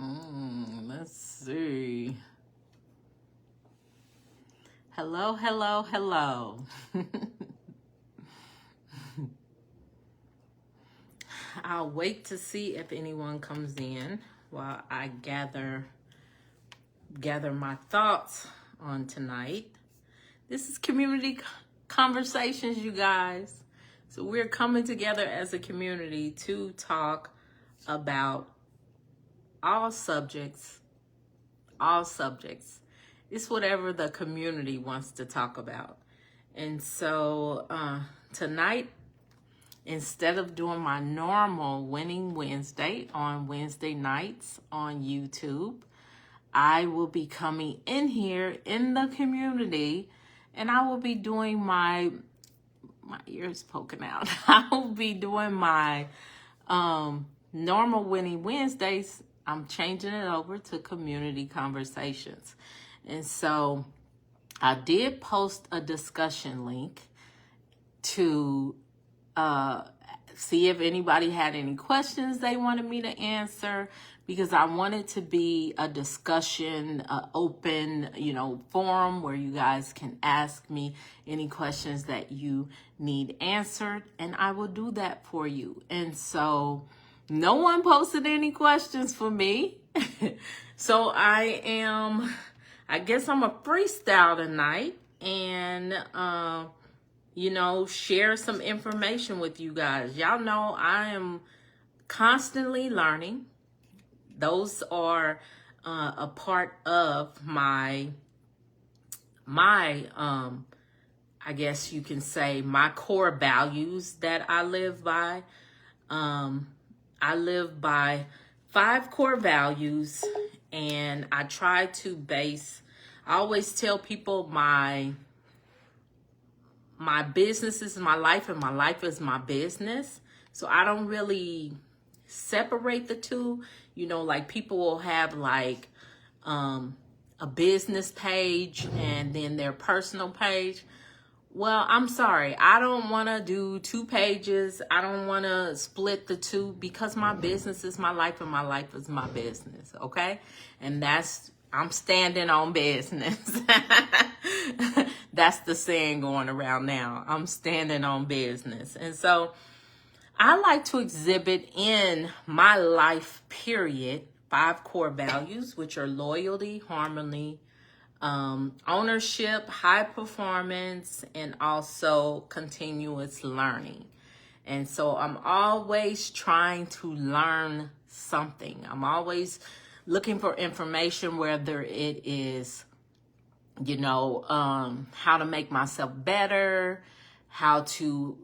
Let's see. Hello, hello, hello. I'll wait to see if anyone comes in while I gather my thoughts on tonight. This is community conversations, you guys. So we're coming together as a community to talk about all subjects. It's whatever the community wants to talk about. And so tonight, instead of doing my normal Winning Wednesday on Wednesday nights on YouTube, I will be coming in here in the community and I will be doing my ears poking out. I will be doing my normal Winning Wednesdays. I'm changing it over to community conversations. And so I did post a discussion link to see if anybody had any questions they wanted me to answer, because I want it to be a discussion, open, forum where you guys can ask me any questions that you need answered, and I will do that for you. And so no one posted any questions for me. So I guess I'm a freestyle tonight and, share some information with you guys. Y'all know I am constantly learning. Those are a part of my I guess you can say my core values that I live by. I live by 5 core values, and I try to I always tell people my business is my life and my life is my business. So I don't really separate the two. Like people will have like a business page and then their personal page. Well, I'm sorry. I don't want to do 2 pages. I don't want to split the two, because my business is my life and my life is my business. Okay. And I'm standing on business. That's the saying going around now. I'm standing on business. And so I like to exhibit in my life period 5 core values, which are loyalty, harmony, ownership, high performance, and also continuous learning. And so I'm always trying to learn something. I'm always looking for information, whether it is, how to make myself better, how to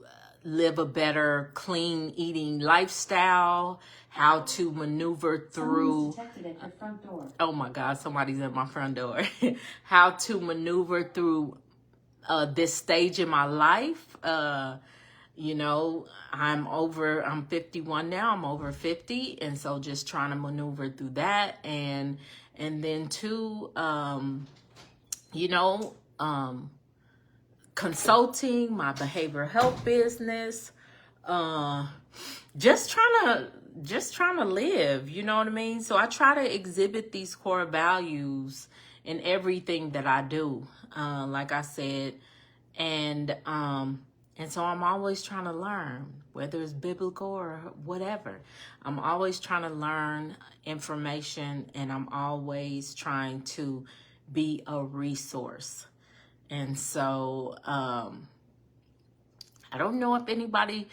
live a better, clean eating lifestyle, how to maneuver through. Someone's detected at your front door. Oh my God, somebody's at my front door. How to maneuver through this stage in my life. I'm 51 now. I'm over 50, and so just trying to maneuver through that, and then too, consulting, my behavioral health business, just trying to live, you know what I mean? So I try to exhibit these core values in everything that I do, like I said, and so I'm always trying to learn, whether it's biblical or whatever. I'm always trying to learn information, and I'm always trying to be a resource. And so I don't know if anybody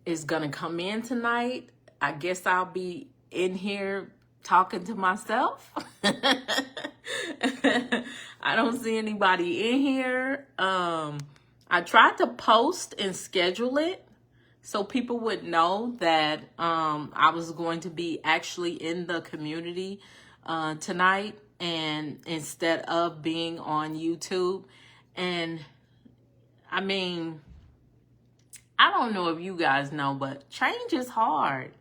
is going to come in tonight. I guess I'll be in here talking to myself. I don't see anybody in here. I tried to post and schedule it so people would know that I was going to be actually in the community tonight, and instead of being on YouTube. And I mean, I don't know if you guys know, but change is hard.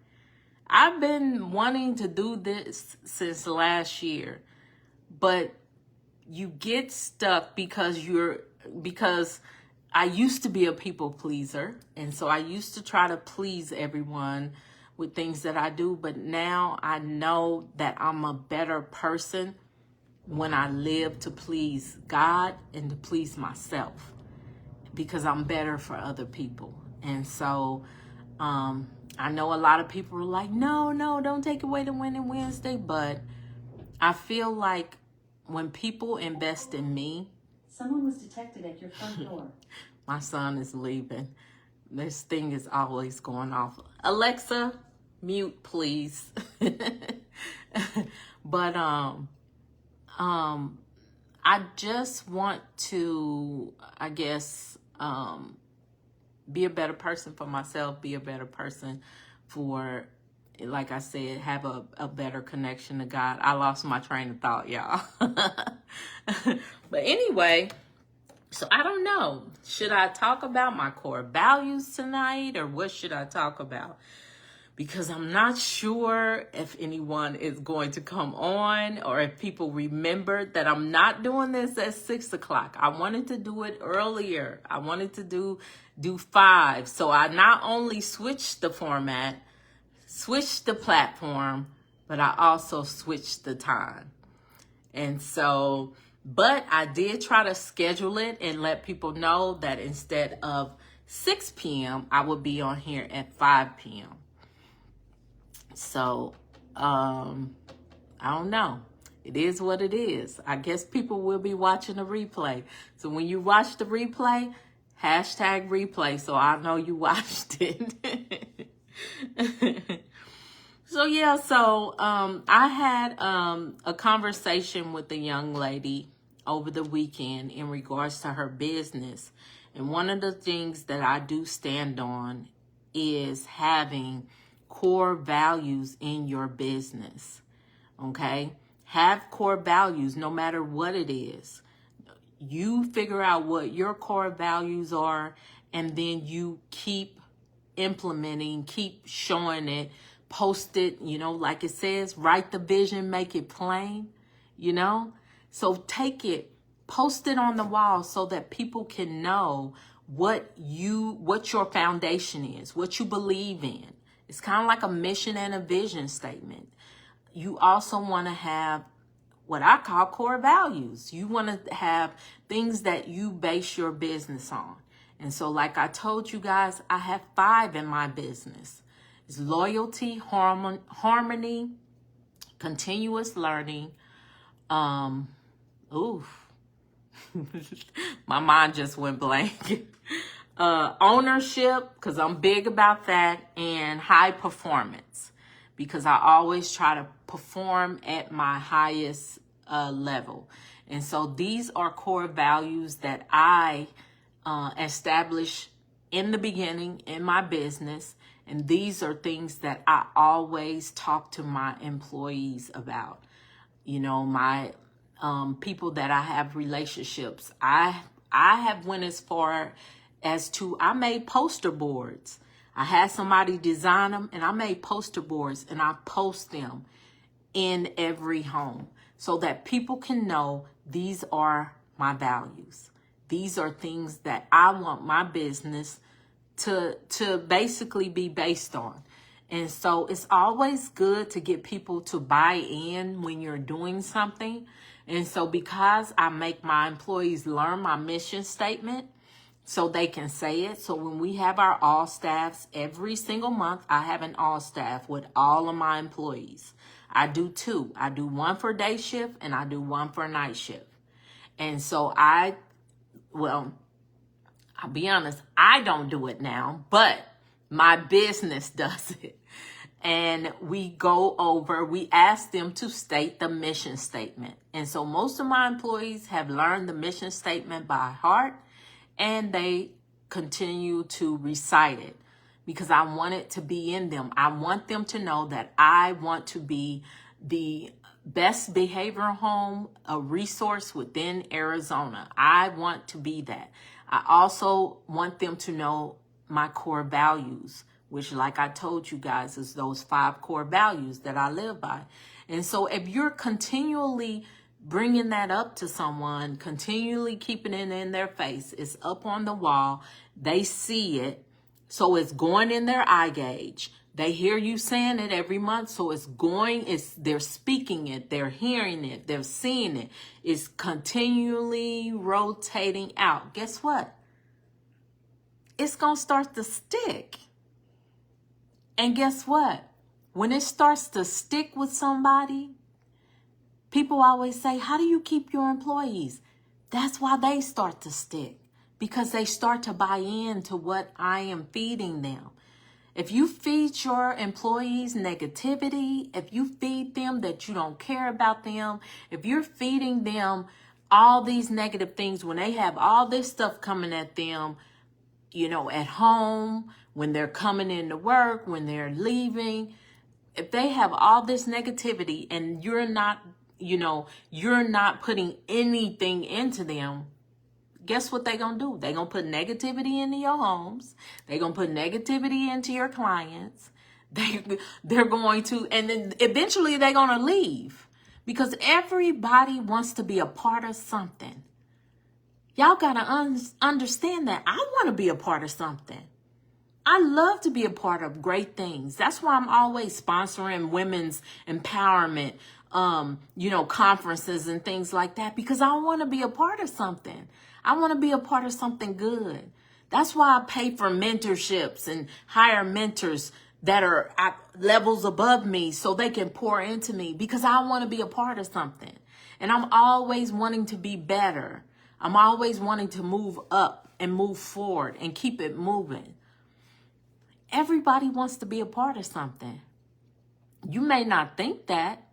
I've been wanting to do this since last year, but you get stuck because I used to be a people pleaser. And so I used to try to please everyone with things that I do, but now I know that I'm a better person when I live to please God and to please myself, because I'm better for other people. And so I know a lot of people are like, no, don't take away the Winning Wednesday. But I feel like when people invest in me. Someone was detected at your front door. My son is leaving. This thing is always going off. Alexa, mute, please. But I just want to, I guess, be a better person for myself, be a better person for, like I said, have a better connection to God. I lost my train of thought, y'all. But anyway, so I don't know. Should I talk about my core values tonight, or what should I talk about? Because I'm not sure if anyone is going to come on, or if people remembered that I'm not doing this at 6 o'clock. I wanted to do it earlier. I wanted to do 5. So I not only switched the format, switched the platform, but I also switched the time. And so, but I did try to schedule it and let people know that instead of 6 p.m., I would be on here at 5 p.m. So, I don't know. It is what it is. I guess people will be watching the replay. So when you watch the replay, hashtag replay, so I know you watched it. So yeah, so I had a conversation with a young lady over the weekend in regards to her business. And one of the things that I do stand on is having core values in your business. Okay? Have core values no matter what it is. You figure out what your core values are, and then you keep implementing, keep showing it, post it, like it says, write the vision, make it plain, So take it, post it on the wall so that people can know what your foundation is, what you believe in. It's kind of like a mission and a vision statement. You also want to have what I call core values. You want to have things that you base your business on. And so like I told you guys, I have 5 in my business. It's loyalty, harmony, continuous learning. My mind just went blank. Ownership, because I'm big about that, and high performance, because I always try to perform at my highest level. And so these are core values that I establish in the beginning in my business. And these are things that I always talk to my employees about. My people that I have relationships. I have went as far as to, I made poster boards. I had somebody design them, and I made poster boards, and I post them in every home so that people can know these are my values. These are things that I want my business to basically be based on. And so it's always good to get people to buy in when you're doing something. And so because I make my employees learn my mission statement so they can say it. So when we have our all staffs every single month, I have an all staff with all of my employees. I do 2. I do 1 for day shift, and I do 1 for night shift. And so I'll be honest, I don't do it now, but my business does it. And we ask them to state the mission statement. And so most of my employees have learned the mission statement by heart, and they continue to recite it because I want it to be in them. I want them to know that I want to be the best behavioral home, a resource within Arizona. I want to be that. I also want them to know my core values, which, like I told you guys, is those 5 core values that I live by. And so if you're continually bringing that up to someone, continually keeping it in their face, it's up on the wall, they see it, so it's going in their eye gauge. They hear you saying it every month, so they're speaking it, they're hearing it, they're seeing it. It's continually rotating out. Guess what? It's going to start to stick. And guess what? When it starts to stick with somebody, people always say, how do you keep your employees? That's why they start to stick, because they start to buy into what I am feeding them. If you feed your employees negativity, if you feed them that you don't care about them, if you're feeding them all these negative things when they have all this stuff coming at them, at home, when they're coming into work, when they're leaving, if they have all this negativity and you're not putting anything into them, guess what they're going to do? They're going to put negativity into your homes. They're going to put negativity into your clients. They're going to, and then eventually they're going to leave, because everybody wants to be a part of something. Y'all got to understand that. I want to be a part of something. I love to be a part of great things. That's why I'm always sponsoring women's empowerment, conferences and things like that, because I want to be a part of something. I want to be a part of something good. That's why I pay for mentorships and hire mentors that are at levels above me so they can pour into me, because I want to be a part of something. And I'm always wanting to be better. I'm always wanting to move up and move forward and keep it moving. Everybody wants to be a part of something. You may not think that,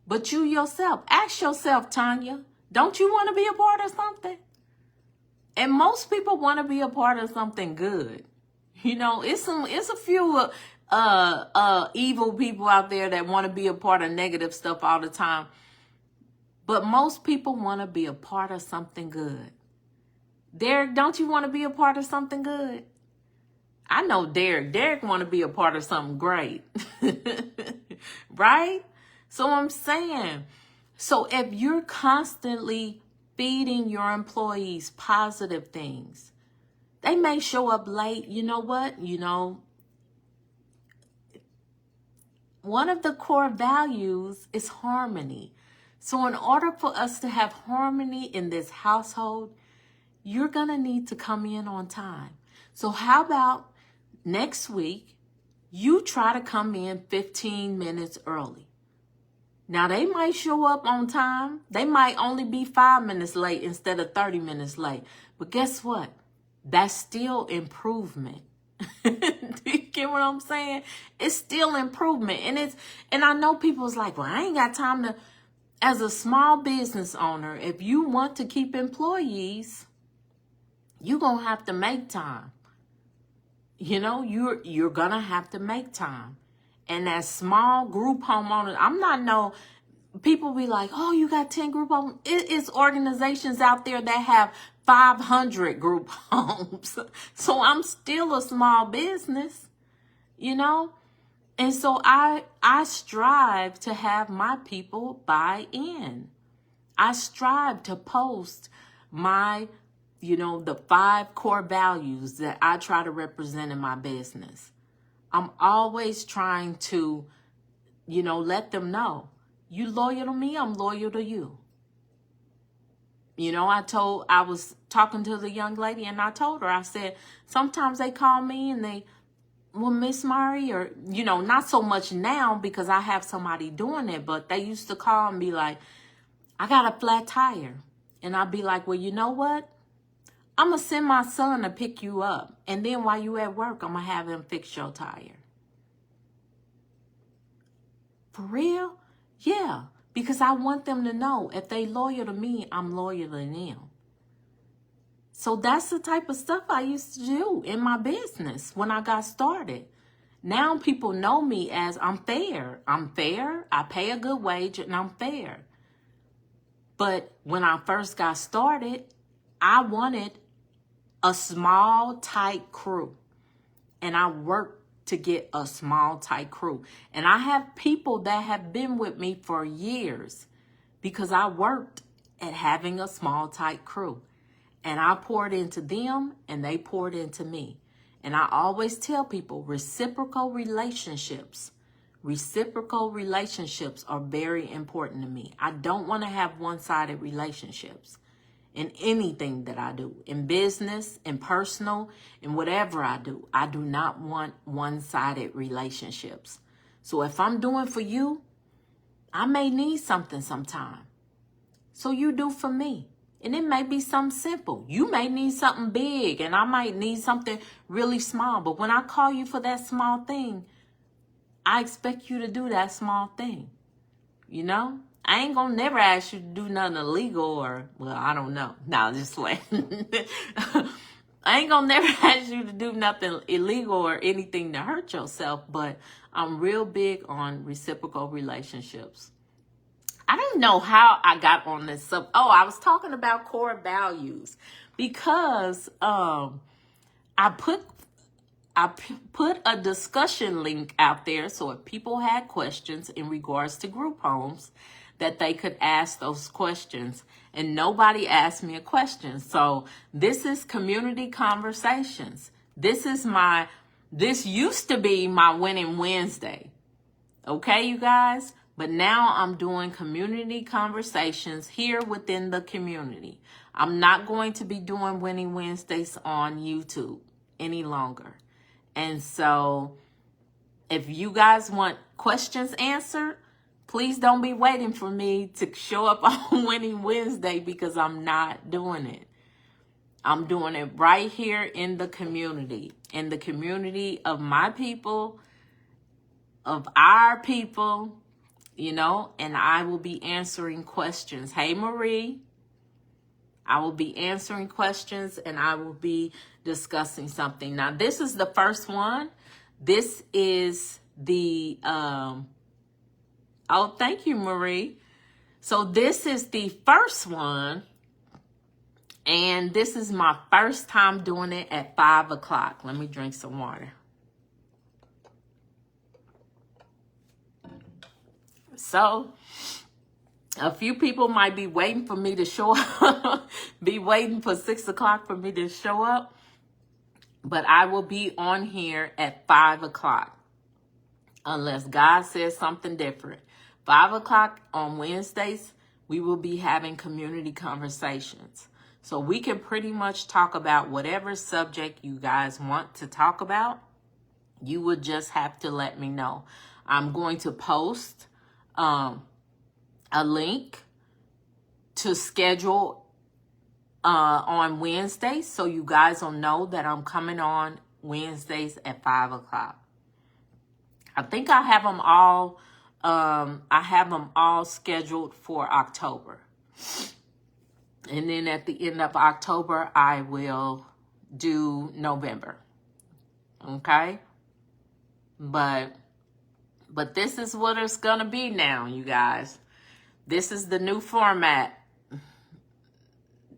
but you yourself, ask yourself, Tanya, don't you want to be a part of something? And most people want to be a part of something good. It's a few evil people out there that want to be a part of negative stuff all the time. But most people want to be a part of something good. Derek, don't you want to be a part of something good? I know Derek. Derek want to be a part of something great. Right? So I'm saying, so if you're constantly feeding your employees positive things, they may show up late. You know what? One of the core values is harmony. So in order for us to have harmony in this household, you're going to need to come in on time. So how about next week, you try to come in 15 minutes early. Now, they might show up on time. They might only be 5 minutes late instead of 30 minutes late. But guess what? That's still improvement. Do you get what I'm saying? It's still improvement. And I know people's like, well, I ain't got time to. As a small business owner, if you want to keep employees, you're going to have to make time. You're going to have to make time. And as small group homeowners, people be like, oh, you got 10 group homes. It's organizations out there that have 500 group homes. So I'm still a small business, And so I strive to have my people buy in. I strive to post my, the 5 core values that I try to represent in my business. I'm always trying to, let them know, you loyal to me, I'm loyal to you. I was talking to the young lady and I told her, I said, sometimes they call me and they, well, Miss Myrrie, or, not so much now because I have somebody doing it, but they used to call and be like, I got a flat tire. And I'd be like, well, you know what? I'm going to send my son to pick you up. And then while you at work, I'm going to have him fix your tire. For real? Yeah. Because I want them to know if they loyal to me, I'm loyal to them. So that's the type of stuff I used to do in my business when I got started. Now people know me as I'm fair. I'm fair. I pay a good wage and I'm fair. But when I first got started, I wanted a small, tight crew. And I worked to get a small, tight crew. And I have people that have been with me for years because I worked at having a small, tight crew. And I poured into them and they poured into me. And I always tell people reciprocal relationships are very important to me. I don't want to have one-sided relationships in anything that I do, in business, in personal, in whatever I do. I do not want one-sided relationships. So if I'm doing for you, I may need something sometime. So you do for me. And it may be something simple. You may need something big, and I might need something really small. But when I call you for that small thing, I expect you to do that small thing. You know? I ain't gonna never ask you to do nothing illegal or, well, I don't know. No, just wait. I ain't gonna never ask you to do nothing illegal or anything to hurt yourself, but I'm real big on reciprocal relationships. I don't know how I got on this. I was talking about core values because I put a discussion link out there so if people had questions in regards to group homes that they could ask those questions, and nobody asked me a question. So this is community conversations. This used to be my Winning Wednesday. Okay, you guys? But now I'm doing community conversations here within the community. I'm not going to be doing Winning Wednesdays on YouTube any longer. And so if you guys want questions answered, please don't be waiting for me to show up on Winning Wednesday because I'm not doing it. I'm doing it right here in the community of my people, of our people, you know, and I will be answering questions. Hey, Marie. I will be answering questions and I will be discussing something. Now, this is the first one. This is the, thank you, Marie. So this is the first one. And this is my first time doing it at 5 o'clock. Let me drink some water. So a few people might be waiting for me to show up, be waiting for 6 o'clock for me to show up. But I will be on here at 5 o'clock. Unless God says something different. 5 o'clock on Wednesdays, we will be having community conversations. So we can pretty much talk about whatever subject you guys want to talk about. You would just have to let me know. I'm going to post a link to schedule on Wednesdays, so you guys will know that I'm coming on Wednesdays at 5 o'clock. I think I have them all. I have them all scheduled for October, and then at the end of October, I will do November. Okay, but this is what it's gonna be now, you guys. This is the new format.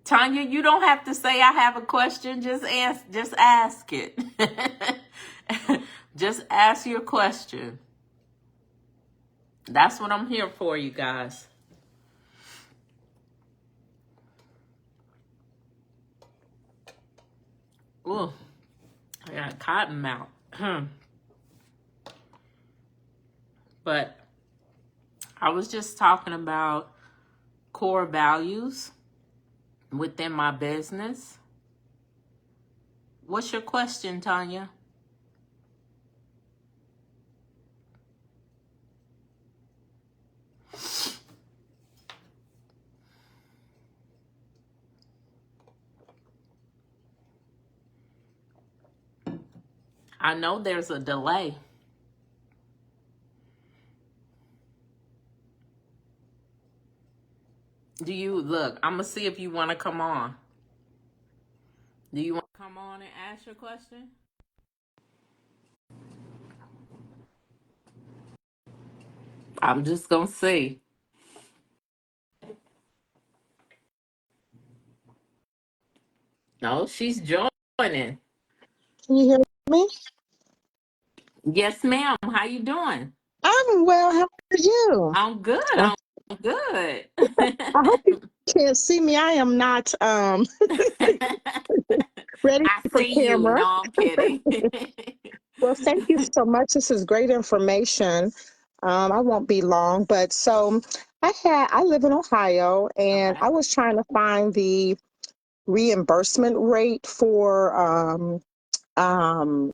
Tanya, you don't have to say I have a question. Just ask it. Just ask your question. That's what I'm here for, you guys. Ooh, I got a cotton mouth. But I was just talking about core values within my business. What's your question, Tanya? I know there's a delay. Do you look? I'm gonna see if you want to come on. Do you want to come on and ask your question? I'm just gonna see. No, she's joining. Can you hear me? Yes, ma'am. How you doing? I'm well. How are you? I'm good. I, I'm good. I hope you can't see me. I am not. ready I for see you. camera. No, I'm kidding. Well, thank you so much. This is great information. I won't be long, but so I live in Ohio, and Okay. I was trying to find the reimbursement rate um,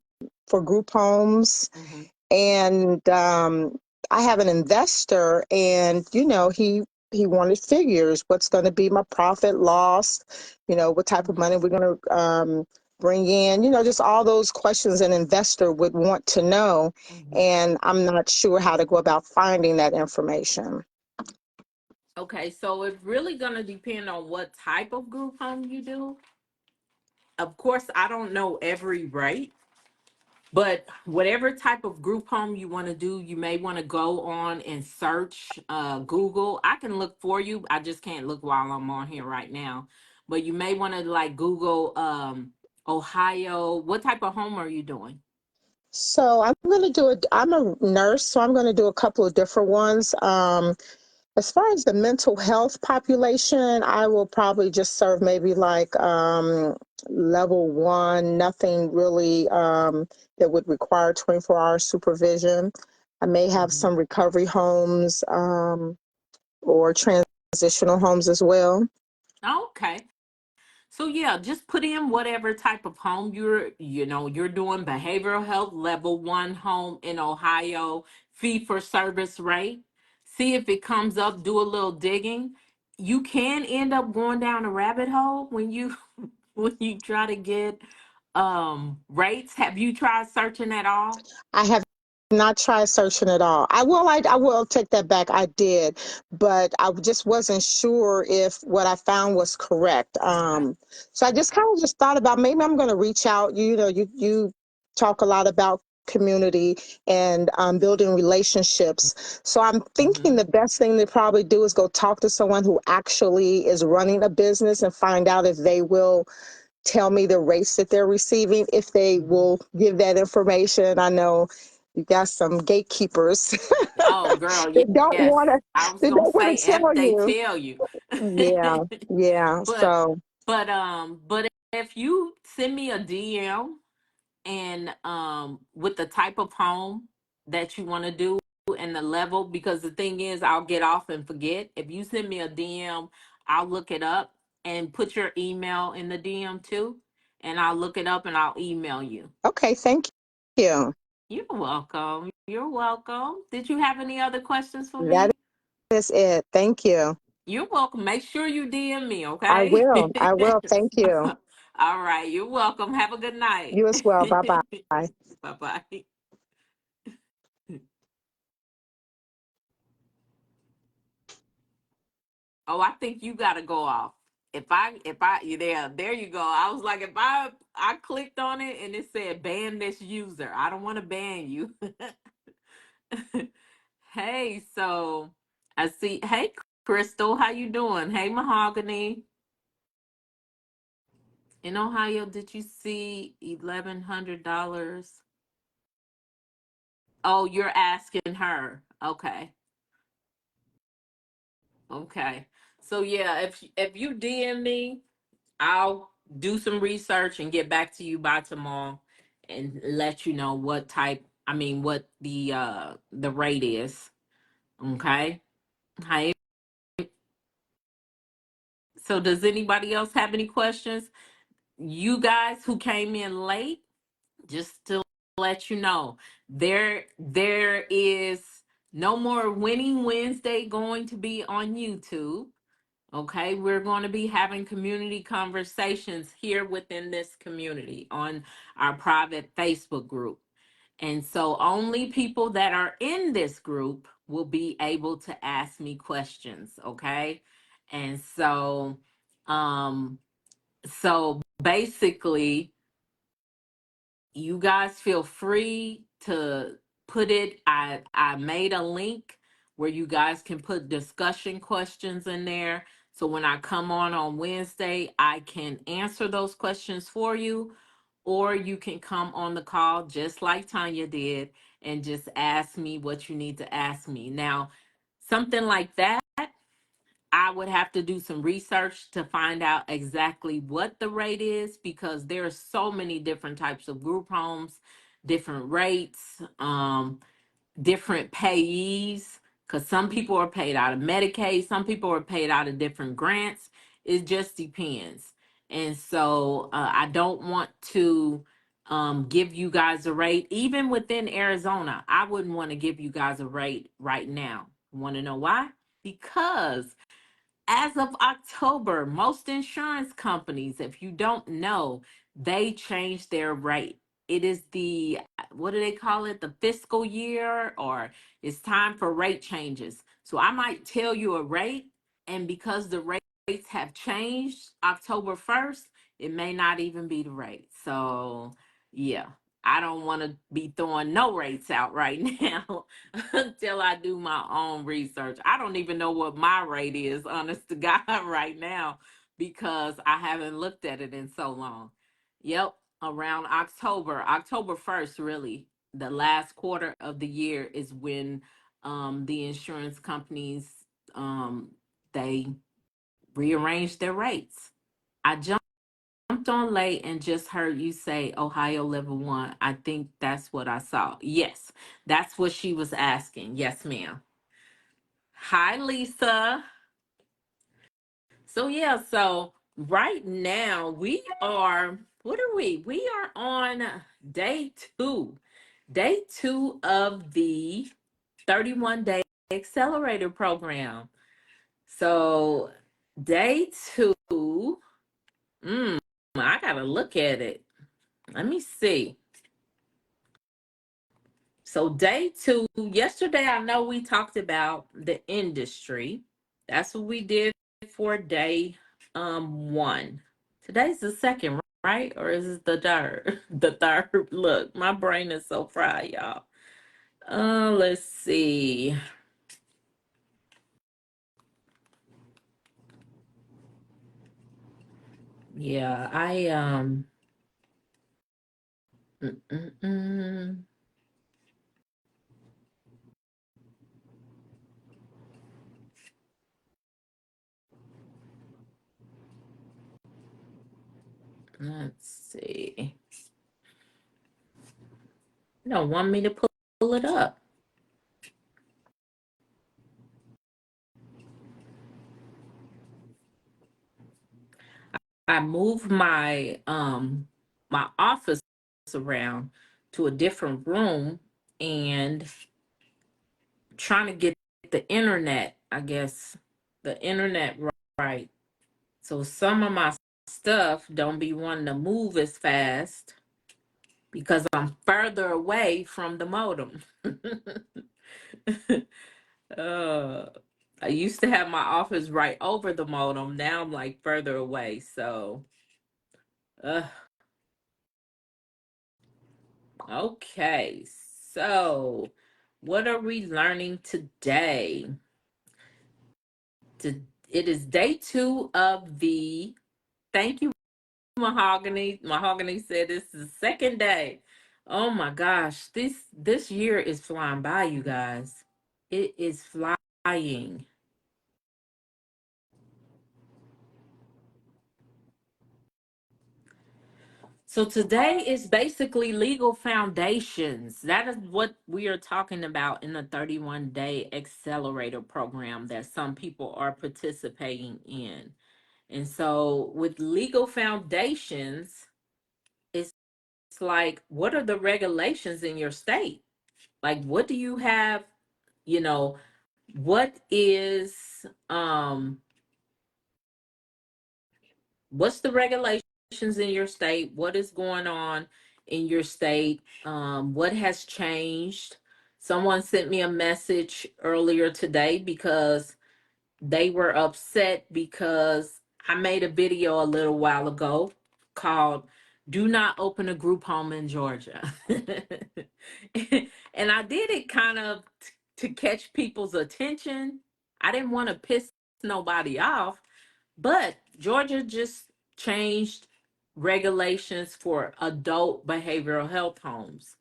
for group homes. Hmm. And I have an investor, and he wanted figures. What's going to be my profit loss? What type of Hmm. money we're going to bring in? Just all those questions an investor would want to know. Hmm. And I'm not sure how to go about finding that information. Okay, so it's really gonna depend on what type of group home you do. Of course, I don't know every rate, but whatever type of group home you want to do, you may want to go on and search Google. I can look for you. I just can't look while I'm on here right now. But you may want to like Google Ohio. What type of home are you doing? So I'm going to do it. I'm a nurse, so I'm going to do a couple of different ones. As far as the mental health population, I will probably just serve maybe like level one, nothing really that would require 24-hour supervision. I may have Mhm. some recovery homes or transitional homes as well. Okay. So yeah, just put in whatever type of home you're doing. Behavioral health level one home in Ohio, fee for service rate. See if it comes up, do a little digging. You can end up going down a rabbit hole when you when you try to get rates. Have you tried searching at all? I have not tried searching at all. I will take that back. I did, but I just wasn't sure if what I found was correct. Okay. So I just kind of just thought about maybe I'm going to reach out. You talk a lot about community and building relationships. So I'm thinking Mm-hmm. the best thing to probably do is go talk to someone who actually is running a business and find out if they will tell me the rates that they're receiving, if they Mm-hmm. will give that information. I know you got some gatekeepers Oh, girl, that don't yes. want to I was they gonna don't want say to if tell they you. tell you. Yeah, yeah. but So but if you send me a DM and with the type of home that you want to do and the level, because the thing is I'll get off and forget. If you send me a DM, I'll look it up and put your email in the DM too, and I'll look it up and I'll email you. okay, thank you. You're welcome. You're welcome. Did you have any other questions for That me? is it. Thank you. You're welcome. Make sure you DM me, I okay? will. I will. Thank you. All right. You're welcome. Have a good night. You as well. Bye bye. Bye bye. Oh, I think you got to go off. If I, yeah, there you go. I was like, if I clicked on it and it said ban this user, I don't want to ban you. Hey, so I see. Hey, Crystal, how you doing? Hey, Mahogany. In Ohio, did you see $1,100? Oh, you're asking her. Okay. Okay. So yeah, if you DM me, I'll do some research and get back to you by tomorrow and let you know what the rate is. Okay? Hi. So does anybody else have any questions? You guys who came in late, just to let you know, there is no more Winning Wednesday going to be on YouTube. Okay, we're going to be having community conversations here within this community on our private Facebook group. And so only people that are in this group will be able to ask me questions, okay? And um so basically you guys feel free to put it. I made a link where you guys can put discussion questions in there, so when I come on Wednesday I can answer those questions for you, or you can come on the call just like Tanya did and just ask me what you need to ask me. Now something like that, I would have to do some research to find out exactly what the rate is, because there are so many different types of group homes, different rates, different payees, because some people are paid out of Medicaid, some people are paid out of different grants. It just depends. And so I don't want to give you guys a rate. Even within Arizona, I wouldn't want to give you guys a rate right now. Want to know why? Because as of October, most insurance companies, if you don't know, they changed their rate. It is the, what do they call it? The fiscal year, or it's time for rate changes. So I might tell you a rate, and because the rates have changed October 1st, it may not even be the rate. So yeah, I don't want to be throwing no rates out right now until I do my own research. I don't even know what my rate is, honest to God, right now, because I haven't looked at it in so long. Yep, around October 1st, really, the last quarter of the year is when the insurance companies they rearrange their rates. I jumped on late and just heard you say Ohio level one. I think that's what I saw. Yes, that's what she was asking. Yes, ma'am. Hi, Lisa. So yeah, so right now we are, what are we? We are on day two. Day two of the 31-day accelerator program. So day two, I gotta look at it. Let me see. So day two, yesterday I know we talked about the industry. That's what we did for day one. Today's the second, right? Or is it the third? The third. Look, my brain is so fried, y'all. Let's see. Yeah, mm, mm, mm. Let's see. You don't want me to pull it up. I moved my office around to a different room, and trying to get the internet, I guess, the internet right. So some of my stuff don't be wanting to move as fast because I'm further away from the modem. uh, I used to have my office right over the modem. Now I'm like further away. So, uh, okay. So, what are we learning today? It is day two of the, thank you, Mahogany. Mahogany said this is the second day. Oh my gosh, this year is flying by, you guys. It is flying. So today is basically legal foundations. That is what we are talking about in the 31-day accelerator program that some people are participating in. And so with legal foundations, it's like, what are the regulations in your state? Like, what do you have, you know, what is what's the regulations in your state? What is going on in your state? What has changed? Someone sent me a message earlier today because they were upset because I made a video a little while ago called "Do Not Open a Group Home in Georgia." And I did it kind of to catch people's attention. I didn't want to piss nobody off, but Georgia just changed regulations for adult behavioral health homes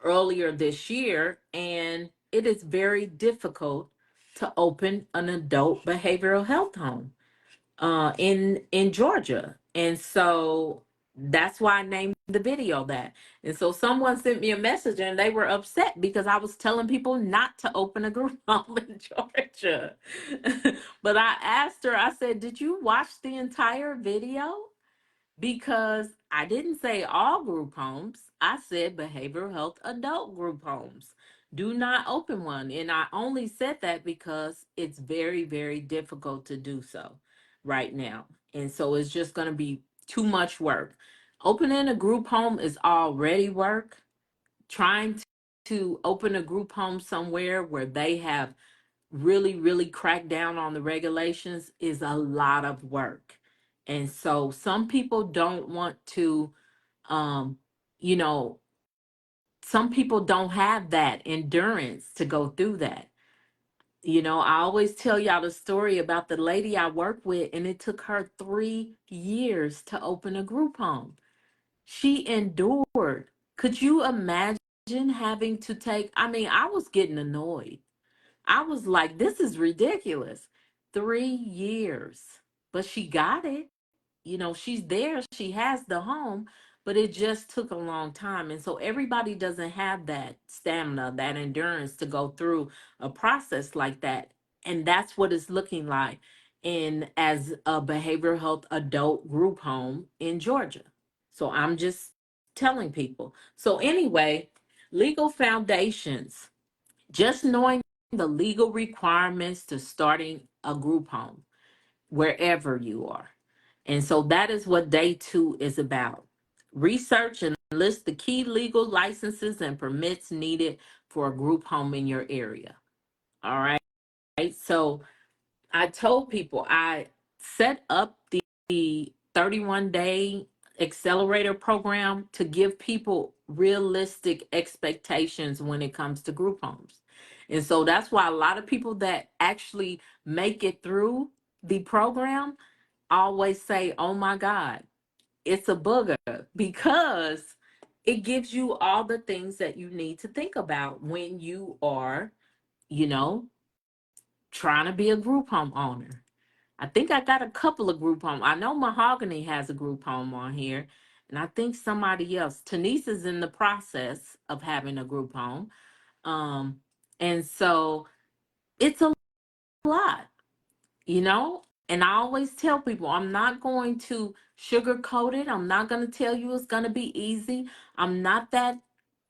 earlier this year, and it is very difficult to open an adult behavioral health home in Georgia. And so that's why I named the video that. And so someone sent me a message and they were upset because I was telling people not to open a group home in Georgia. But I asked her, I said, "Did you watch the entire video?" Because I didn't say all group homes. I said behavioral health adult group homes. Do not open one. And I only said that because it's very, very difficult to do so right now. And so it's just going to be too much work. Opening a group home is already work. Trying to open a group home somewhere where they have really, really crack down on the regulations is a lot of work. And so some people don't want to, um, you know, some people don't have that endurance to go through that. You know, I always tell y'all the story about the lady I work with, and it took her 3 years to open a group home. She endured. Could you imagine having to take, I mean, I was getting annoyed. I was like, this is ridiculous. 3 years. But she got it. You know, she's there. She has the home, but it just took a long time. And so everybody doesn't have that stamina, that endurance to go through a process like that. And that's what it's looking like in as a behavioral health adult group home in Georgia. So I'm just telling people. So anyway, legal foundations, just knowing the legal requirements to starting a group home wherever you are. And so that is what day 2 is about. Research and list the key legal licenses and permits needed for a group home in your area. All right. So I told people I set up the 31-day accelerator program to give people realistic expectations when it comes to group homes. And so that's why a lot of people that actually make it through the program always say, "Oh my God, it's a booger," because it gives you all the things that you need to think about when you are, you know, trying to be a group home owner. I think I got a couple of group home. I know Mahogany has a group home on here, and I think somebody else. Tanise is in the process of having a group home. Um, and so it's a lot, you know? And I always tell people, I'm not going to sugarcoat it. I'm not going to tell you it's going to be easy. I'm not that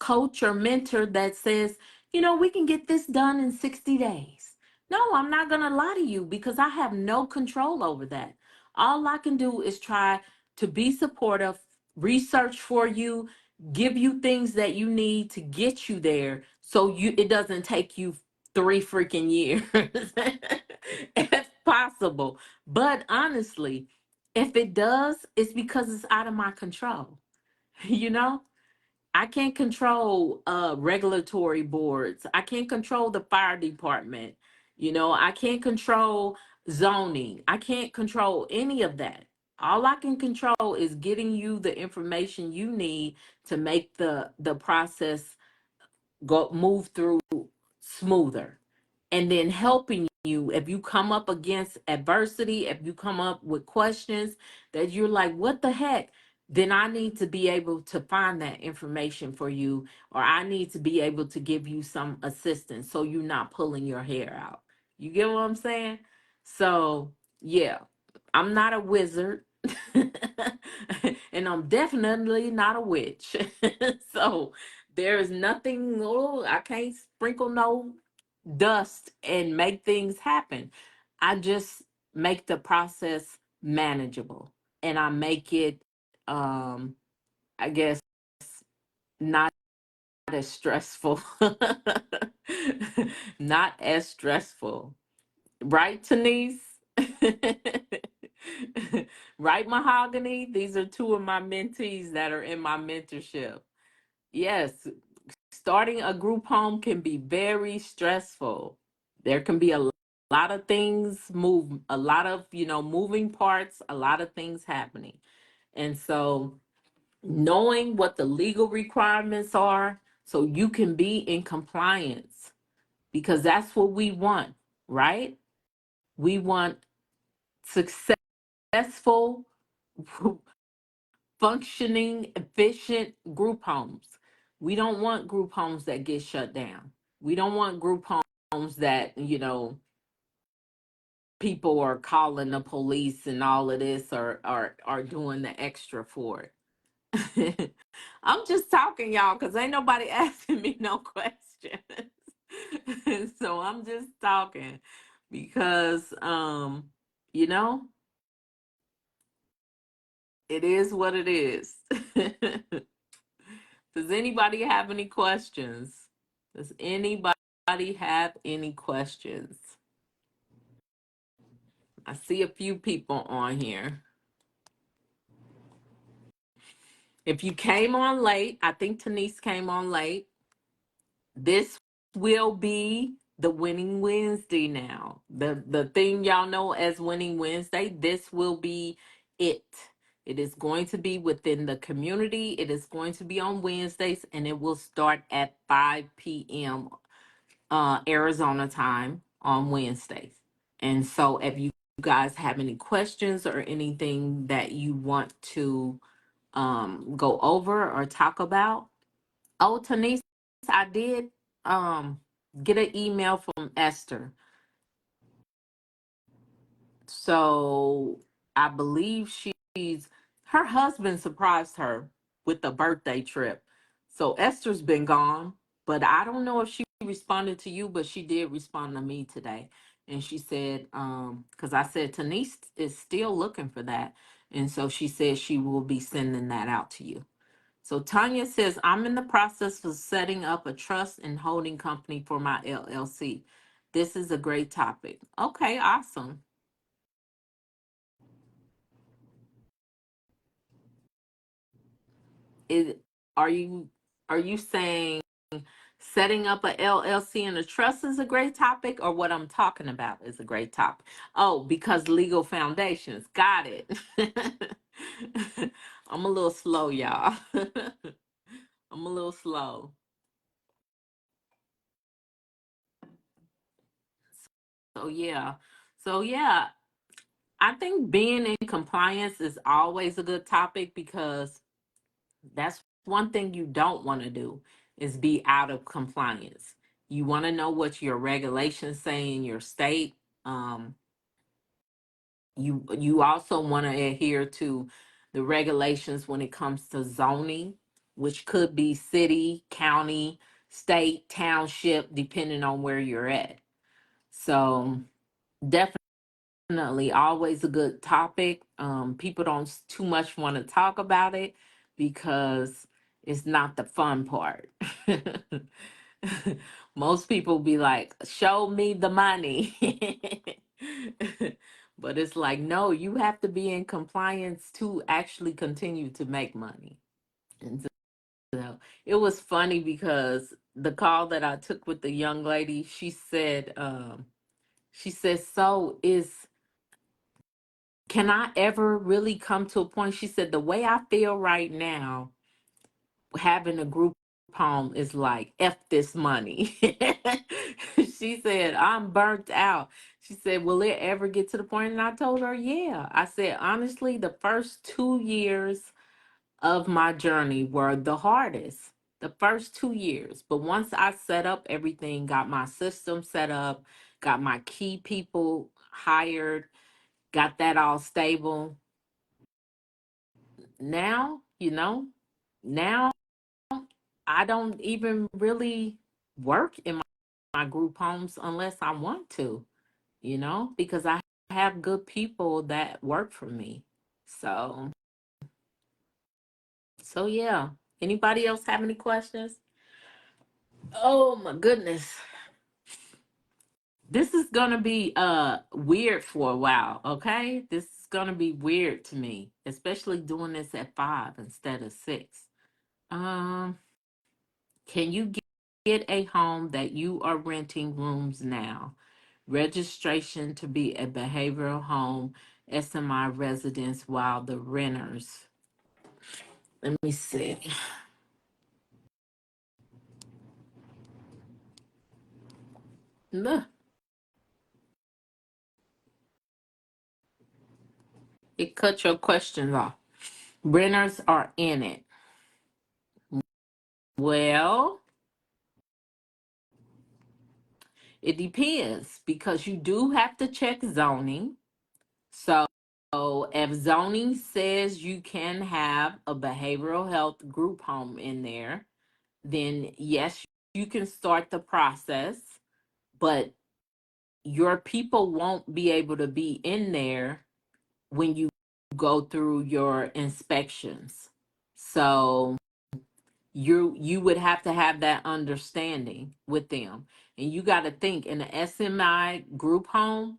coach or mentor that says, you know, we can get this done in 60 days. No, I'm not going to lie to you because I have no control over that. All I can do is try to be supportive, research for you, give you things that you need to get you there so you it doesn't take you 3 freaking years if possible. But honestly, if it does, it's because it's out of my control. You know, I can't control regulatory boards. I can't control the fire department. You know, I can't control zoning. I can't control any of that. All I can control is getting you the information you need to make the process go move through smoother, and then helping you if you come up against adversity, if you come up with questions that you're like, what the heck, then I need to be able to find that information for you, or I need to be able to give you some assistance so you're not pulling your hair out. You get what I'm saying? So yeah, I'm not a wizard. And I'm definitely not a witch. So there is nothing, oh, I can't sprinkle no dust and make things happen. I just make the process manageable, and I make it, I guess, not as stressful. Not as stressful. Right, Tanise? Right, Mahogany? These are two of my mentees that are in my mentorship. Yes, starting a group home can be very stressful. There can be a lot of things move, a lot of, moving parts, a lot of things happening. And so knowing what the legal requirements are so you can be in compliance, because that's what we want. right? We want successful, functioning, efficient group homes. We don't want group homes that get shut down. We don't want group homes that, people are calling the police and all of this, or are doing the extra for it. I'm just talking, y'all, because ain't nobody asking me no questions. So I'm just talking because you know, it is what it is. Does anybody have any questions? Does anybody have any questions? I see a few people on here. If you came on late, I think Tanise came on late. This will be the Winning Wednesday now. The thing y'all know as Winning Wednesday, this will be it. It is going to be within the community. It is going to be on Wednesdays, and it will start at 5 p.m. Arizona time on Wednesdays. And so if you guys have any questions or anything that you want to go over or talk about. Oh, Tanise, I did get an email from Esther. So I believe her husband surprised her with the birthday trip. So Esther's been gone, but I don't know if she responded to you, but she did respond to me today. And she said, because I said Tanise is still looking for that. And so she said she will be sending that out to you. So Tanya says, I'm in the process of setting up a trust and holding company for my LLC. This is a great topic. Okay, awesome. Is are you are you saying setting up a LLC and a trust is a great topic, or what I'm talking about is a great topic? Oh, because legal foundations. Got it. I'm a little slow, y'all. I'm a little slow. So yeah. So yeah, I think being in compliance is always a good topic because that's one thing you don't want to do is be out of compliance. You want to know what your regulations say in your state. Um, you also want to adhere to the regulations when it comes to zoning, which could be city, county, state, township, depending on where you're at. So definitely always a good topic. People don't too much want to talk about it because it's not the fun part. Most people be like, show me the money. But it's like, no, you have to be in compliance to actually continue to make money. And so it was funny because the call that I took with the young lady, she said, so can I ever really come to a point? She said, the way I feel right now, having a group home is like, F this money. She said, I'm burnt out. She said, will it ever get to the point? And I told her, yeah. I said, honestly, the first 2 years of my journey were the hardest. The first 2 years. But once I set up everything, got my system set up, got my key people hired, got that all stable. Now, now I don't even really work in my group homes unless I want to, because I have good people that work for me. So, yeah. Anybody else have any questions? Oh my goodness. This is going to be weird for a while, okay? This is going to be weird to me, especially doing this at 5 instead of 6. Um Can you get a home that you are renting rooms now? Registration to be a behavioral home, SMI residence while the renters. Let me see. Look, It cut your questions off. Renters are in it. Well, it depends because you do have to check zoning. So if zoning says you can have a behavioral health group home in there, then yes, you can start the process, but your people won't be able to be in there when you go through your inspections. So you would have to have that understanding with them. And you got to think in the SMI group home,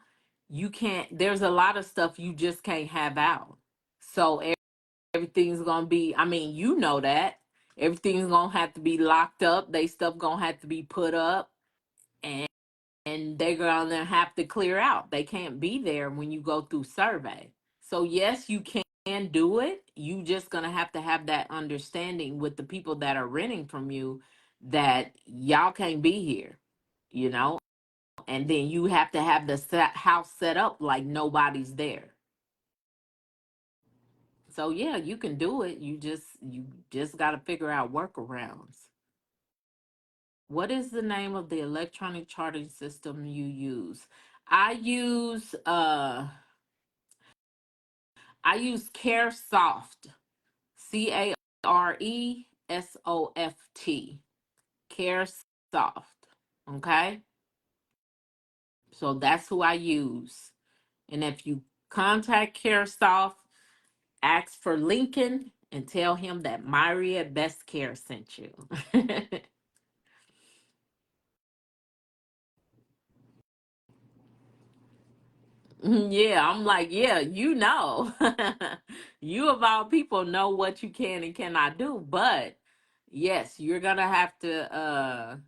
you can't, there's a lot of stuff you just can't have out. So everything's going to be, I mean, you know that. Everything's going to have to be locked up. They stuff going to have to be put up, and they're going to have to clear out. They can't be there when you go through survey. So yes, you can do it. You just going to have that understanding with the people that are renting from you that y'all can't be here, you know? And then you have to have the house set up like nobody's there. So yeah, you can do it. You just got to figure out workarounds. What is the name of the electronic charting system you use? I use CareSoft. CareSoft. CareSoft. Okay? So that's who I use. And if you contact CareSoft, ask for Lincoln and tell him that Myrrie at Best Care sent you. Yeah, I'm like, yeah, you know. You of all people know what you can and cannot do, but yes, you're gonna have to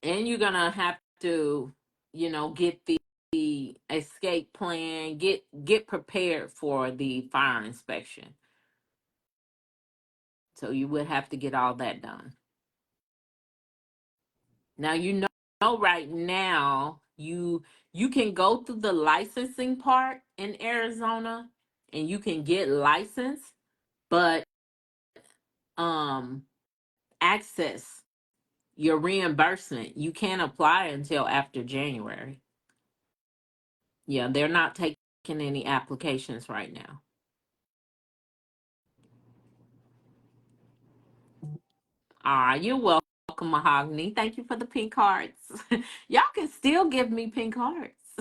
and you're gonna have to, get the escape plan, get prepared for the fire inspection. So you would have to get all that done. Now right now you can go through the licensing part in Arizona and you can get licensed, but um access your reimbursement, you can't apply until after January. Yeah, they're not taking any applications right now. You're welcome, Mahogany. Thank you for the pink hearts. Y'all can still give me pink hearts.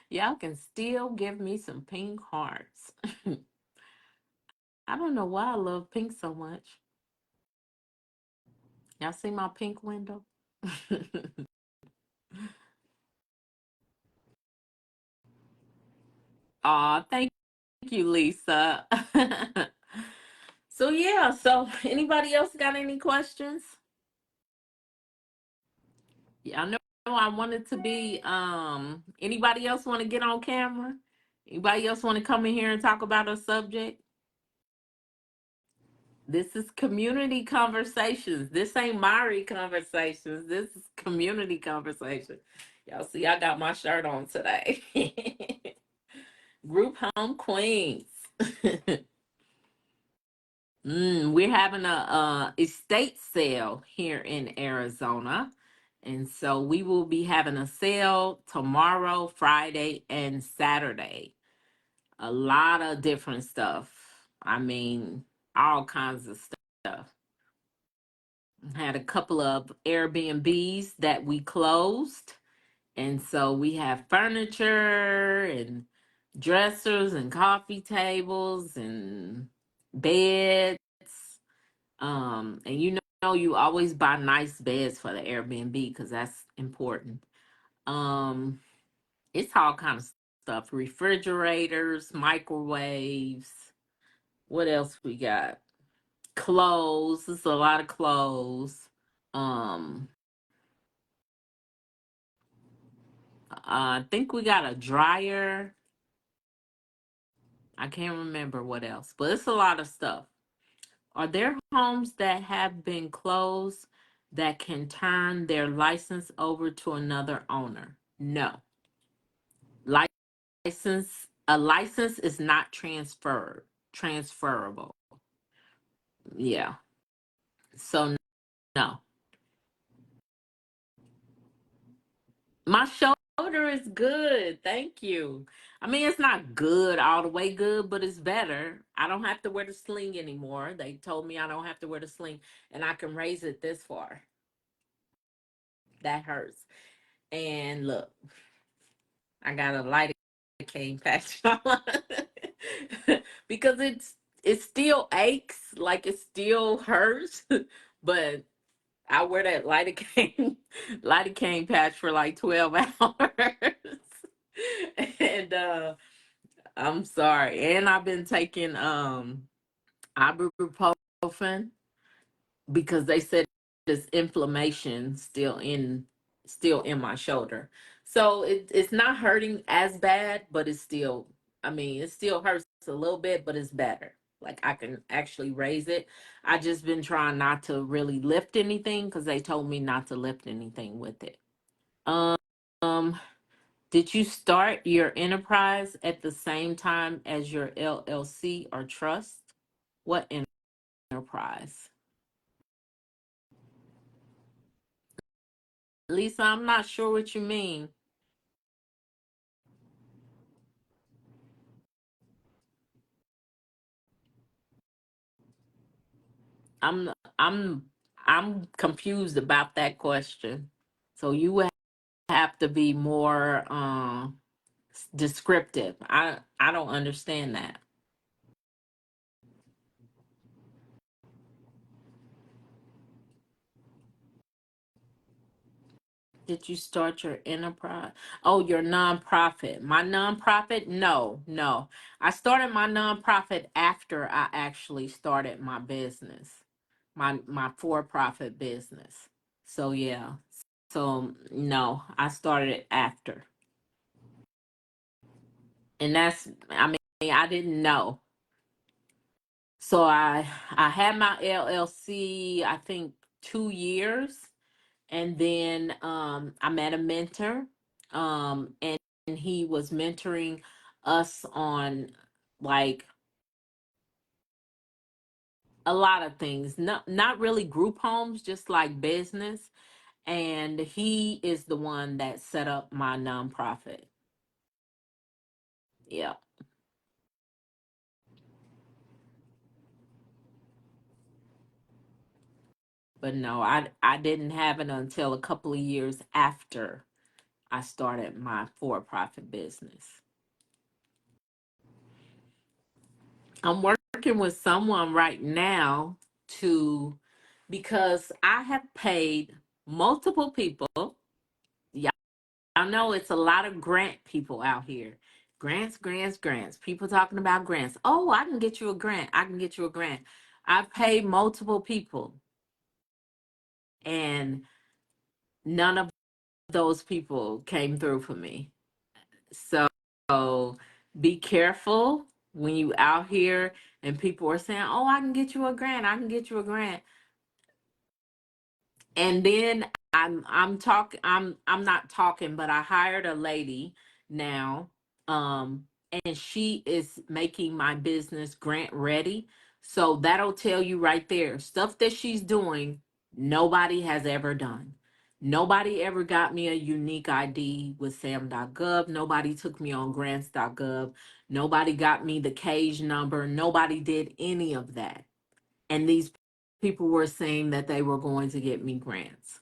Y'all can still give me some pink hearts. I don't know why I love pink so much. Y'all see my pink window? Aw, thank you, Lisa. So yeah, so anybody else got any questions? Yeah, I know I wanted to be anybody else want to get on camera? Anybody else want to come in here and talk about a subject? This is community conversations. This ain't Mari conversations. This is community conversation. Y'all see, I got my shirt on today. Group home queens. We're having a estate sale here in Arizona. And so we will be having a sale tomorrow, Friday, and Saturday. A lot of different stuff. I mean, all kinds of stuff. Had a couple of Airbnbs that we closed. And so we have furniture and dressers and coffee tables and beds. And you always buy nice beds for the Airbnb because that's important. Um, it's all kind of stuff. Refrigerators, microwaves. What else we got? Clothes. It's a lot of clothes. Um, I think we got a dryer. I can't remember what else, but it's a lot of stuff. Are there homes that have been closed that can turn their license over to another owner? No. license is not transferable. Yeah. So no. My shoulder is good. Thank you. I mean, it's not good all the way good, but it's better. I don't have to wear the sling anymore. They told me I don't have to wear the sling and I can raise it this far. That hurts. And look, I got a lidocaine patch on because it still aches, like it still hurts, but I wear that lidocaine patch for like 12 hours. And I'm sorry. And I've been taking ibuprofen because they said there's inflammation still in my shoulder. So it's not hurting as bad, but it's still, I mean, it still hurts a little bit, but it's better. Like I can actually raise it. I just been trying not to really lift anything because they told me not to lift anything with it. Um, did you start your enterprise at the same time as your LLC or trust? What enterprise? Lisa, I'm not sure what you mean. I'm I'm I'm confused about that question. So you would have to be more descriptive. I don't understand that. Did you start your enterprise? Oh, your nonprofit. My nonprofit? No, no. I started my nonprofit after I actually started my business, my for-profit business. So yeah. So no, I started it after. And that's, I mean, I didn't know. So I had my LLC, I think 2 years, and then I met a mentor, and he was mentoring us on like a lot of things, not really group homes, just like business. And he is the one that set up my nonprofit. Yeah. But no, I didn't have it until a couple of years after I started my for-profit business. I'm working with someone right now to, because I have paid multiple people. Y'all know it's a lot of grant people out here. Grants, grants, grants. People talking about grants. Oh, I can get you a grant. I can get you a grant. I've paid multiple people, and none of those people came through for me. So be careful when you out here and people are saying, "Oh, I can get you a grant. I can get you a grant." And then I'm not talking, but I hired a lady now, um and she is making my business grant ready. So that'll tell you right there, stuff that she's doing nobody has ever done. Nobody ever got me a unique ID with sam.gov. Nobody took me on grants.gov. Nobody got me the cage number. Nobody did any of that. And these people were saying that they were going to get me grants.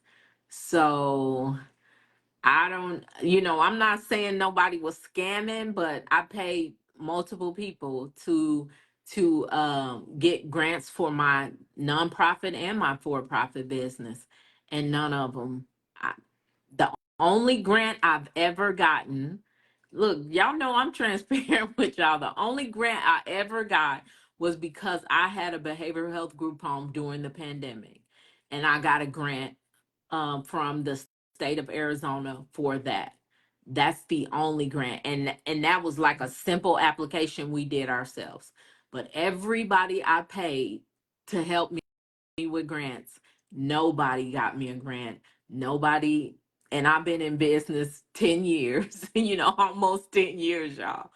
So I don't, I'm not saying nobody was scamming, but I paid multiple people to get grants for my nonprofit and my for-profit business, and none of them. The only grant I've ever gotten, look, y'all know I'm transparent with y'all. The only grant I ever got was because I had a behavioral health group home during the pandemic. And I got a grant from the state of Arizona for that. That's the only grant. And that was like a simple application we did ourselves. But everybody I paid to help me with grants, nobody got me a grant. Nobody and I've been in business 10 years, almost 10 years, y'all.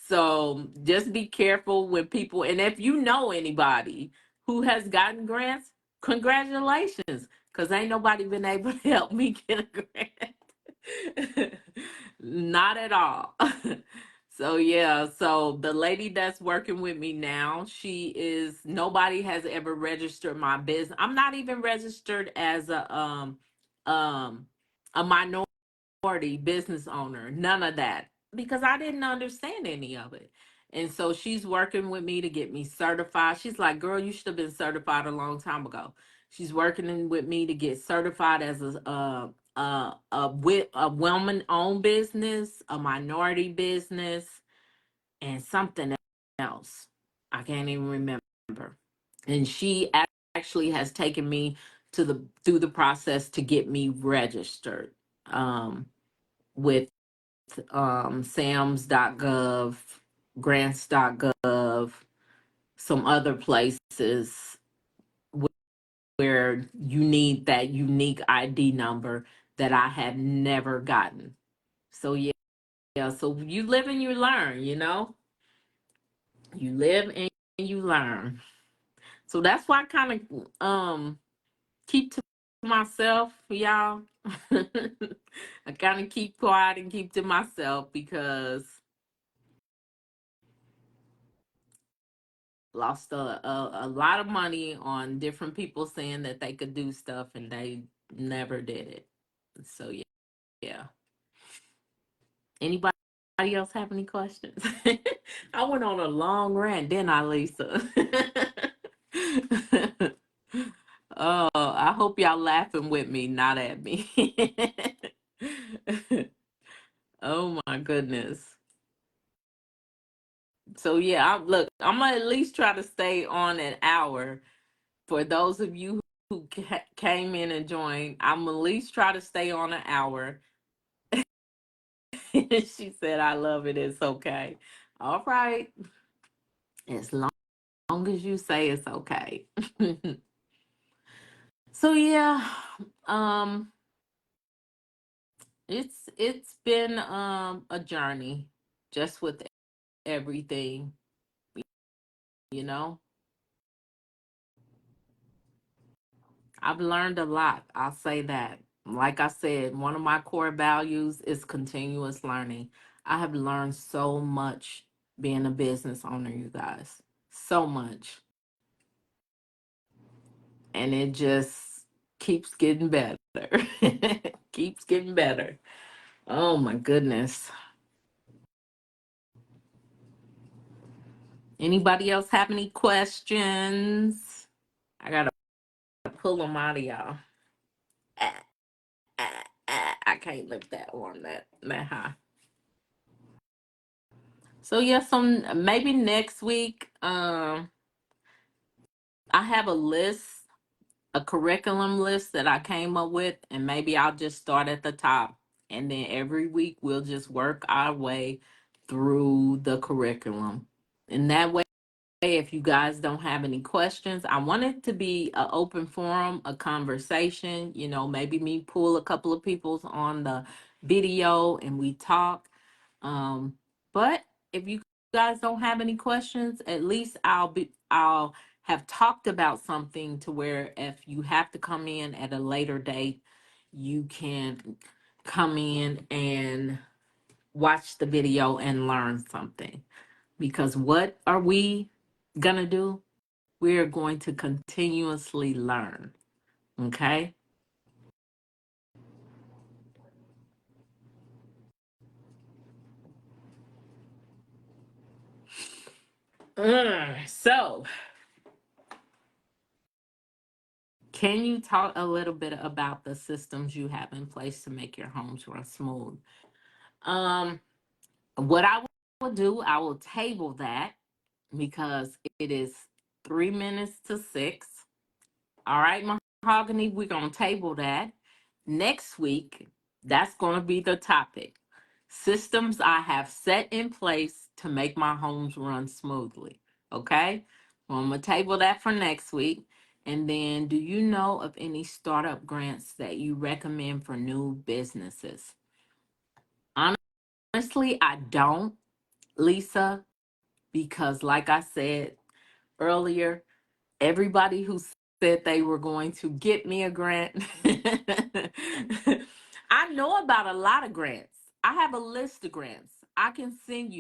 So just be careful when people, and if you know anybody who has gotten grants, congratulations, because ain't nobody been able to help me get a grant. Not at all. So yeah, so the lady that's working with me now, nobody has ever registered my business. I'm not even registered as um a minority business owner, none of that, because I didn't understand any of it. And so she's working with me to get me certified. She's like, girl, you should have been certified a long time ago. She's with me to get certified as a woman owned business, a minority business, and something else. I can't even remember. And she actually has taken me through the process to get me registered with SAMS.gov, grants.gov, some other places where you need that unique ID number that I had never gotten. So yeah, so you live and you learn, You live and you learn. So that's why I kind of keep to myself, y'all. I kind of keep quiet and keep to myself because lost a lot of money on different people saying that they could do stuff and they never did it. So yeah. Anybody else have any questions? I went on a long rant, didn't I, Lisa? Oh, I hope y'all laughing with me, not at me. Oh my goodness. So yeah, look, I'm gonna at least try to stay on an hour. For those of you who came in and joined, I'm at least try to stay on an hour. She said, I love it. It's okay. All right. As long as you say it's okay. So yeah, um, it's been a journey just with everything, you know. I've learned a lot. I'll say that. Like I said, one of my core values is continuous learning. I have learned so much being a business owner, you guys. So much. And it just keeps getting better. Keeps getting better. Oh my goodness. Anybody else have any questions? I gotta pull them out of y'all. Ah, I can't lift that one that high. So yeah, maybe next week, I have a curriculum list that I came up with, and maybe I'll just start at the top, and then every week we'll just work our way through the curriculum. And that way, if you guys don't have any questions, I want it to be an open forum, a conversation. Maybe me pull a couple of people on the video and we talk. But if you guys don't have any questions, at least I'll have talked about something to where if you have to come in at a later date, you can come in and watch the video and learn something. Because what are we gonna do? We're going to continuously learn. Okay? So, can you talk a little bit about the systems you have in place to make your homes run smooth? Um, what I will do, I will table that because it is 3 minutes to 6. All right, Mahogany, we're going to table that. Next week, that's going to be the topic. Systems I have set in place to make my homes run smoothly. Okay? Well, I'm going to table that for next week. And then, do you know of any startup grants that you recommend for new businesses? Honestly, I don't, Lisa, because like I said earlier, everybody who said they were going to get me a grant, I know about a lot of grants. I have a list of grants. I can send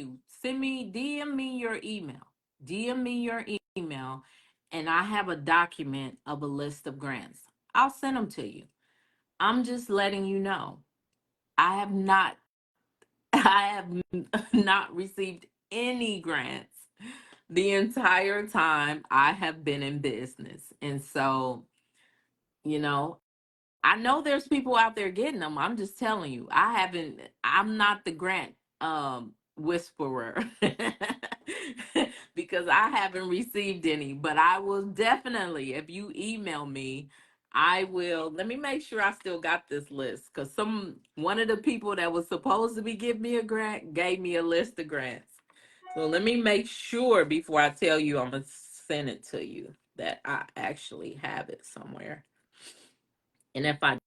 me, DM me your email, DM me your email, and I have a document of a list of grants. I'll send them to you. I'm just letting you know. I have not, I have not received any grants the entire time I have been in business. And so, you know, I know there's people out there getting them. I'm just telling you, I'm not the grant whisperer because I haven't received any, but I will definitely, if you email me, I will. Let me make sure I still got this list because one of the people that was supposed to be giving me a grant gave me a list of grants. So let me make sure before I tell you I'm gonna send it to you that I actually have it somewhere. And if I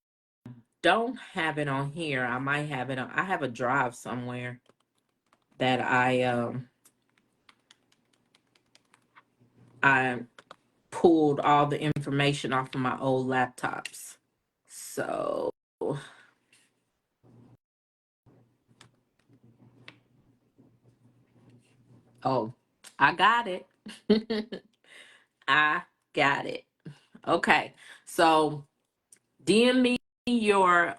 don't have it on here, I might have it on. I have a drive somewhere that I pulled all the information off of my old laptops. So oh, I got it. I got it. Okay. So DM me your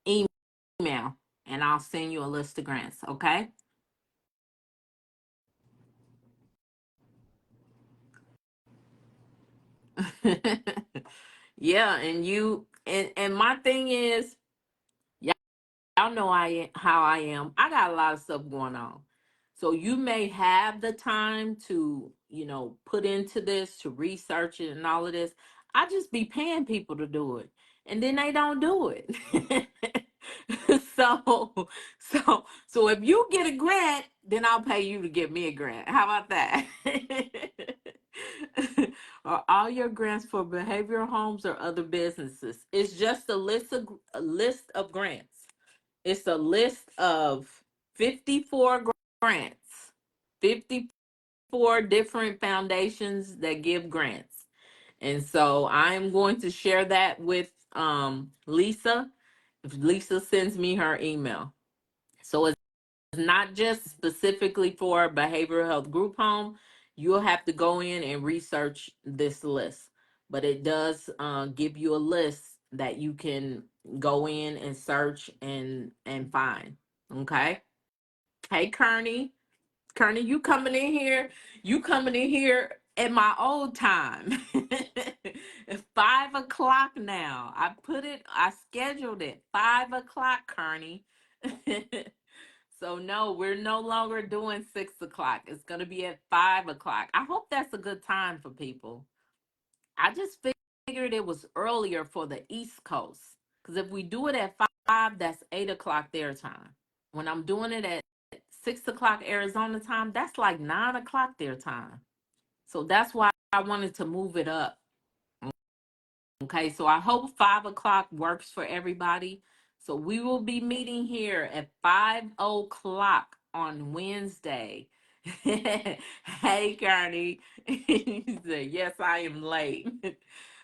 email and I'll send you a list of grants, okay? Yeah, and my thing is, y'all know how I am. I got a lot of stuff going on. So you may have the time to, put into this, to research it and all of this. I just be paying people to do it. And then they don't do it. So if you get a grant, then I'll pay you to get me a grant. How about that? Are all your grants for behavioral homes or other businesses? It's just a list of grants. It's a list of 54 grants, 54 different foundations that give grants. And so I'm going to share that with Lisa if Lisa sends me her email. So it's not just specifically for behavioral health group home. You'll have to go in and research this list, but it does give you a list that you can go in and search and find. Okay. Hey, Kearney, you coming in here at my old time. It's 5 o'clock now. I scheduled it 5 o'clock, Kearney. So no, we're no longer doing 6 o'clock. It's gonna be at 5 o'clock. I hope that's a good time for people. I just figured it was earlier for the East Coast. Because if we do it at 5, that's 8 o'clock their time. When I'm doing it at 6 o'clock Arizona time, that's like 9 o'clock their time. So that's why I wanted to move it up. Okay, so I hope 5 o'clock works for everybody. So we will be meeting here at 5 o'clock on Wednesday. Hey, Carney. He said, yes, I am late.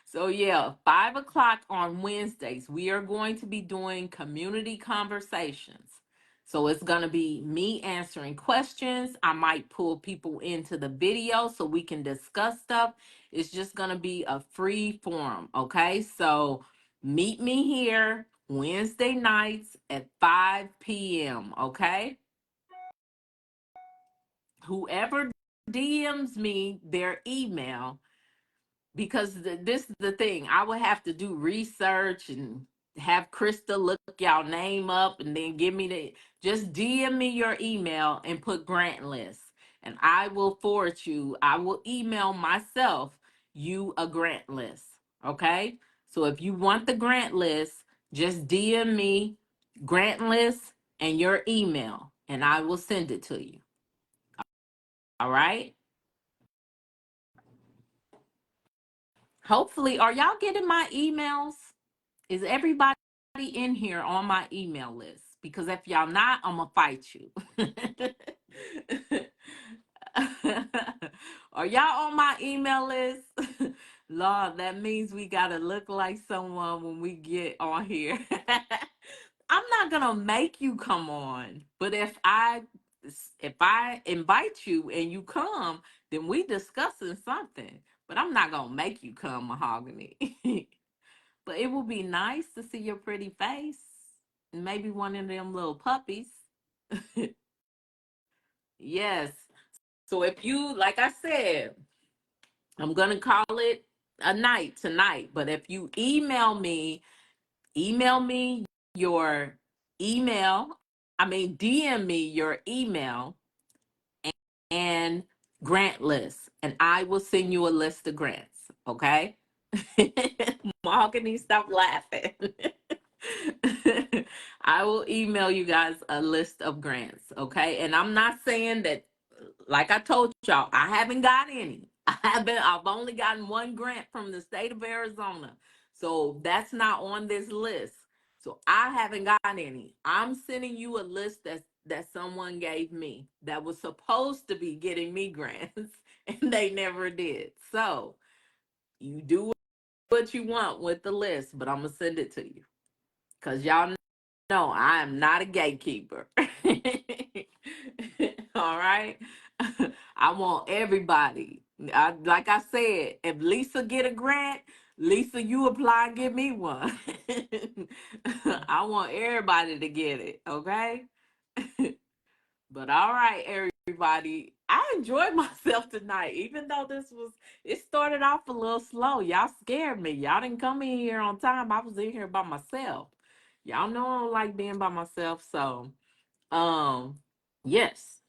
So yeah, 5 o'clock on Wednesdays, we are going to be doing community conversations. So it's going to be me answering questions. I might pull people into the video so we can discuss stuff. It's just going to be a free forum. Okay. So meet me here Wednesday nights at 5 p.m. Okay. Whoever DMs me their email, because this is the thing, I would have to do research and have Krista look y'all name up and then give me just DM me your email and put grant list and I will I will email myself you a grant list. Okay. So if you want the grant list, just DM me grant list and your email and I will send it to you. All right. Hopefully, are y'all getting my emails? Is everybody in here on my email list? Because if y'all not, I'm gonna fight you. Are y'all on my email list? Lord, that means we gotta look like someone when we get on here. I'm not gonna make you come on, but if I invite you and you come, then we discussing something. But I'm not gonna make you come, Mahogany. But it would be nice to see your pretty face. Maybe one of them little puppies. Yes. So if you, like I said, I'm going to call it a night tonight. But if you email me your DM me your email and grant list, and I will send you a list of grants. Okay? Mahogany, stop laughing. I will email you guys a list of grants, okay? And I'm not saying that, like I told y'all, I haven't got any. I've only gotten one grant from the state of Arizona. So that's not on this list. So I haven't got any. I'm sending you a list that someone gave me that was supposed to be getting me grants, and they never did. So you do what you want with the list, but I'm gonna send it to you. Cause y'all know I am not a gatekeeper. All right. I want everybody. Like I said, if Lisa get a grant, Lisa, you apply and give me one. I want everybody to get it. Okay. But all right, everybody. I enjoyed myself tonight, even though it started off a little slow. Y'all scared me. Y'all didn't come in here on time. I was in here by myself. Y'all know I don't like being by myself. So, yes.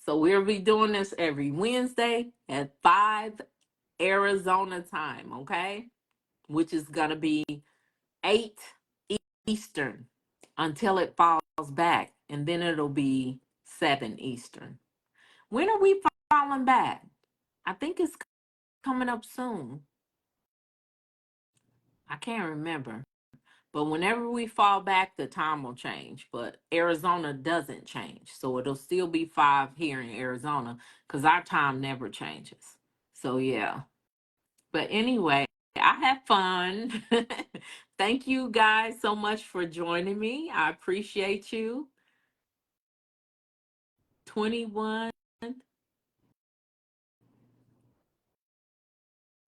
So we'll be doing this every Wednesday at 5 Arizona time, okay? Which is going to be 8 Eastern until it falls back. And then it'll be 7 Eastern. When are we falling back? I think it's coming up soon. I can't remember. But whenever we fall back, the time will change. But Arizona doesn't change. So it'll still be 5 here in Arizona because our time never changes. So, yeah. But anyway, I had fun. Thank you guys so much for joining me. I appreciate you. 21.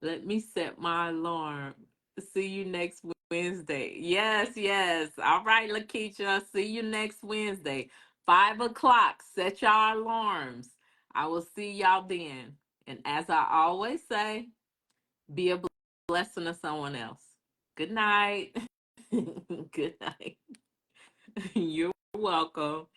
Let me set my alarm. See you next Wednesday. Yes, yes. All right, Lakeisha. See you next Wednesday. 5 o'clock. Set your alarms. I will see y'all then. And as I always say, be a blessing to someone else. Good night. Good night. You're welcome.